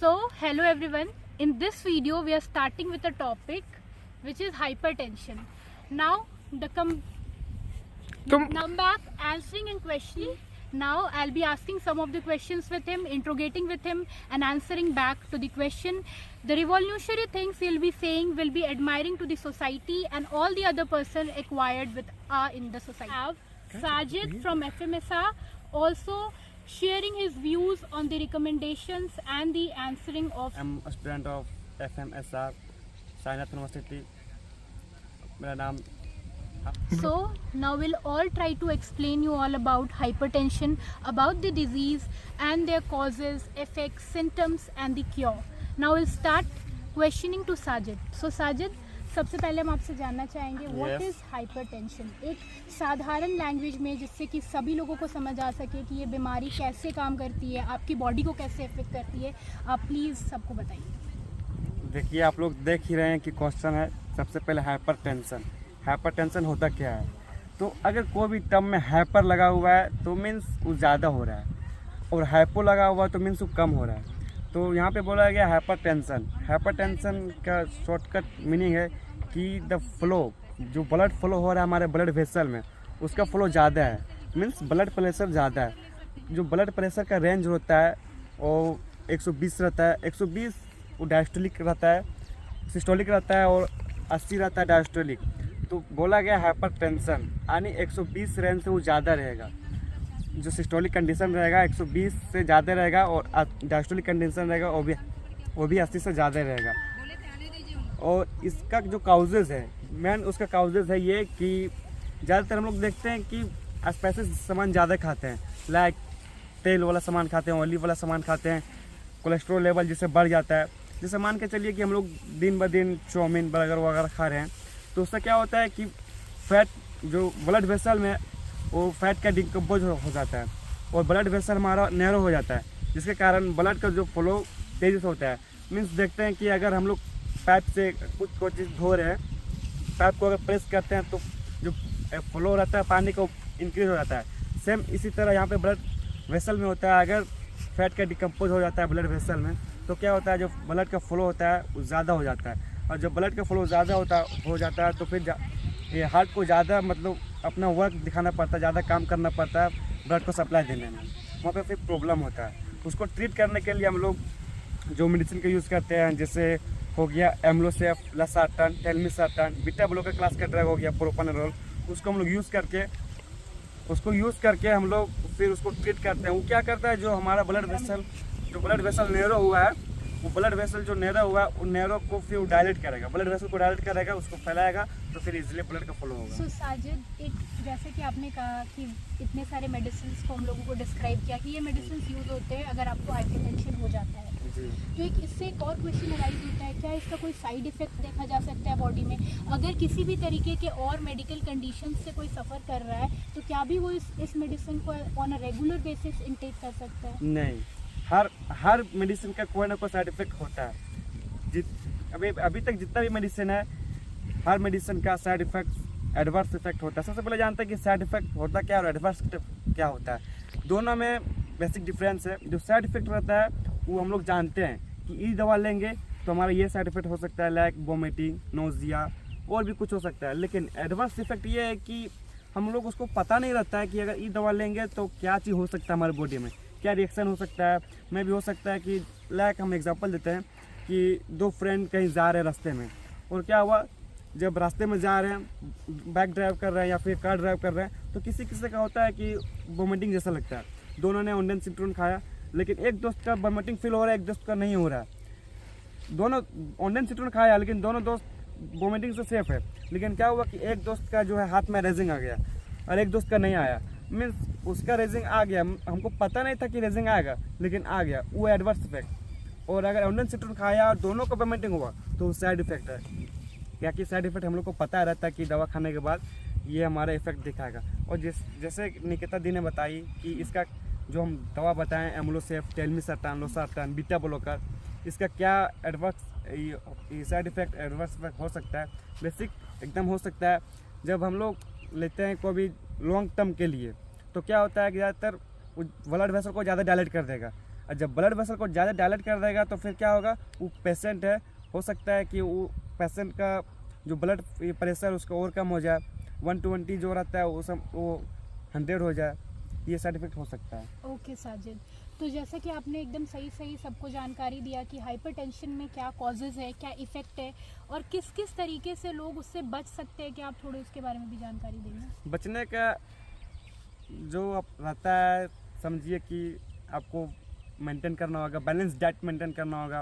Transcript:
So, hello everyone. In this video, we are starting with a topic which is hypertension. Now, come back answering and questioning. Now, I'll be asking some of the questions with him, interrogating with him, and answering back to the question. The revolutionary things he'll be saying will be admiring to the society and all the other person acquired with in the society. Have Sajid from FMSR also sharing his views on the recommendations and the answering of. I'm a student of FMSR, Sainath University. मेरा नाम. So now we'll all try to explain you all about hypertension, about the disease and their causes, effects, symptoms and the cure. Now we'll start questioning to Sajid. So Sajid, सबसे पहले हम आपसे जानना चाहेंगे what is hypertension, एक साधारण language में जिससे कि सभी लोगों को समझ आ सके कि ये बीमारी कैसे काम करती है, आपकी बॉडी को कैसे इफेक्ट करती है, आप प्लीज़ सबको बताइए। देखिए, आप लोग देख ही रहे हैं कि क्वेश्चन है सबसे पहले हाइपरटेंशन। हाइपरटेंशन होता क्या है? तो अगर कोई भी टर्म में हाइपर लगा हुआ है तो मीन्स वो ज़्यादा हो रहा है, और हाइपो लगा हुआ है तो मीन्स वो कम हो रहा है। तो यहाँ पे बोला गया हाइपरटेंशन। हाइपरटेंशन का शॉर्टकट मीनिंग है कि द फ्लो, जो ब्लड फ्लो हो रहा है हमारे ब्लड वेसल में, उसका फ्लो ज़्यादा है, मीन्स ब्लड प्रेशर ज़्यादा है। जो ब्लड प्रेशर का रेंज होता है वो 120 रहता है। 120 वो डायस्टोलिक रहता है, सिस्टोलिक रहता है, और 80 रहता है डायस्टोलिक। तो बोला गया हाइपरटेंशन यानी 120 रेंज से वो ज़्यादा रहेगा। जो सिस्टोलिक कंडीशन रहेगा 120 से ज़्यादा रहेगा, और डायस्टोलिक कंडीशन रहेगा वो भी 80 से ज़्यादा रहेगा। और इसका जो काउजेज़ है, मेन उसका काउजेज़ है ये कि ज़्यादातर हम लोग देखते हैं कि स्पाइसेस सामान ज़्यादा खाते हैं, लाइक तेल वाला सामान खाते हैं, ऑयली वाला सामान खाते हैं, कोलेस्ट्रॉल लेवल जिससे बढ़ जाता है। जैसे मान के चलिए कि हम लोग दिन ब दिन चाउमीन बर्गर वगैरह खा रहे हैं, तो उससे क्या होता है कि फैट जो ब्लड वेसल में वो फैट का डिकम्पोज हो जाता है, और ब्लड वेसल हमारा नैरो हो जाता है, जिसके कारण ब्लड का जो फ्लो तेज़ी से होता है। मीन्स देखते हैं कि अगर हम लोग पाइप से कोई चीज़ धो रहे हैं, पाइप को अगर प्रेस करते हैं तो जो फ्लो रहता है पानी को इंक्रीज हो जाता है। सेम इसी तरह यहाँ पे ब्लड वेसल में होता है, अगर फैट का डिकम्पोज हो जाता है ब्लड वेसल में, तो क्या होता है जो ब्लड का फ्लो होता है वो ज़्यादा हो जाता है। और जब ब्लड का फ्लो ज़्यादा हो जाता है तो फिर ये हार्ट को ज़्यादा मतलब अपना वर्क दिखाना पड़ता है, ज़्यादा काम करना पड़ता है ब्लड को सप्लाई देने में। वहाँ पे फिर प्रॉब्लम होता है। उसको ट्रीट करने के लिए हम लोग जो मेडिसिन का यूज़ करते हैं, जैसे हो गया एम्लोसेफ, लसार्टन, टेलमिसर्टन, बीटा ब्लॉकर क्लास का ड्रग हो गया प्रोपानोल, उसको हम लोग यूज़ करके हम लोग फिर उसको ट्रीट करते हैं। वो क्या करता है, जो हमारा ब्लड वेसल नैरो हुआ है, वो ब्लड वेसल जो नैरो हुआ है वो नैरो को फिर वो डायलेट करेगा, ब्लड वेसल को डायलेट करेगा, उसको फैलाएगा, तो फिर इजीली ब्लड का फ्लो होगा। सो साजिद, एक जैसे कि आपने कहा कि इतने सारे मेडिसिन को हम लोगों को डिस्क्राइब किया कि ये मेडिसिन यूज़ होते हैं अगर आपको हाइपरटेंशन हो जाता है। तो इससे एक और क्वेश्चन अराइज होता है, क्या इसका कोई साइड इफेक्ट देखा जा सकता है बॉडी में? अगर किसी भी तरीके के और मेडिकल कंडीशन से कोई सफ़र कर रहा है तो क्या भी वो इस मेडिसिन को on a regular basis intake कर सकता है? नहीं, हर मेडिसिन का कोई ना कोई साइड इफेक्ट होता है। अभी तक जितना भी मेडिसिन है, हर मेडिसिन का साइड इफेक्ट, एडवर्स इफेक्ट होता है। सबसे पहले जानते हैं कि साइड इफेक्ट होता क्या है और एडवर्स क्या होता है। दोनों में बेसिक डिफरेंस है। जो साइड इफेक्ट रहता है वो हम लोग जानते हैं कि ये दवा लेंगे तो हमारा ये साइड इफेक्ट हो सकता है, लाइक वोमिटिंग, नोजिया, और भी कुछ हो सकता है। लेकिन एडवर्स इफेक्ट ये है कि हम लोग उसको पता नहीं रहता है कि अगर ये दवा लेंगे तो क्या चीज़ हो सकता है हमारे बॉडी में, क्या रिएक्शन हो सकता है। मैं भी हो सकता है कि लाइक हम एग्जांपल देते हैं कि दो फ्रेंड कहीं जा रहे हैं रास्ते में, और क्या हुआ, जब रास्ते में जा रहे हैं, बाइक ड्राइव कर रहे हैं या फिर कार ड्राइव कर रहे हैं, तो किसी का होता है कि वोमिटिंग जैसा लगता है। दोनों ने ऑन्डेनसिट्रोन खाया, लेकिन एक दोस्त का वोमिटिंग फील हो रहा है, एक दोस्त का नहीं हो रहा है। दोनों ऑन्डेनसिट्रोन खाया लेकिन दोनों दोस्त वोमिटिंग से सेफ है। लेकिन क्या हुआ कि एक दोस्त का जो है हाथ में रेजिंग आ गया और एक दोस्त का नहीं आया। मीन्स उसका रेजिंग आ गया, हमको पता नहीं था कि रेजिंग आएगा, लेकिन आ गया, वो एडवर्स इफेक्ट। और अगर ऑन्डेनसिट्रोन खाया और दोनों को वोमिटिंग हुआ तो वो साइड इफेक्ट है। क्या कि साइड इफेक्ट हम लोग को पता रहता है कि दवा खाने के बाद ये हमारा इफेक्ट दिखाएगा। और जैसे निकिता दी ने बताई कि इसका जो हम दवा बताएं, एम्लोसेफ, टेलमिसर्टन, लोसार्टन, बीटा ब्लॉकर, इसका क्या adverse side effect, adverse effect हो सकता है? बेसिक एकदम हो सकता है। जब हम लोग लेते हैं कोई भी लॉन्ग टर्म के लिए, तो क्या होता है कि ज़्यादातर ब्लड वेसल को ज़्यादा डायलेट कर देगा, और जब ब्लड वेसल को ज़्यादा डायलेट कर देगा तो फिर क्या होगा, वो पेशेंट है, हो सकता है कि वो पेशेंट का जो ब्लड प्रेशर उसका और कम हो जाए, 120 जो रहता है वो 100 हो जाए, ये साइड इफेक्ट हो सकता है। ओके साजिद, तो जैसा कि आपने एकदम सही सबको जानकारी दिया कि हाइपरटेंशन में क्या कॉजेज़ है, क्या इफ़ेक्ट है और किस किस तरीके से लोग उससे बच सकते हैं, क्या आप थोड़े उसके बारे में भी जानकारी देंगे? बचने का जो आप रहता है, समझिए कि आपको मेंटेन करना होगा, बैलेंस डाइट मेंटेन करना होगा।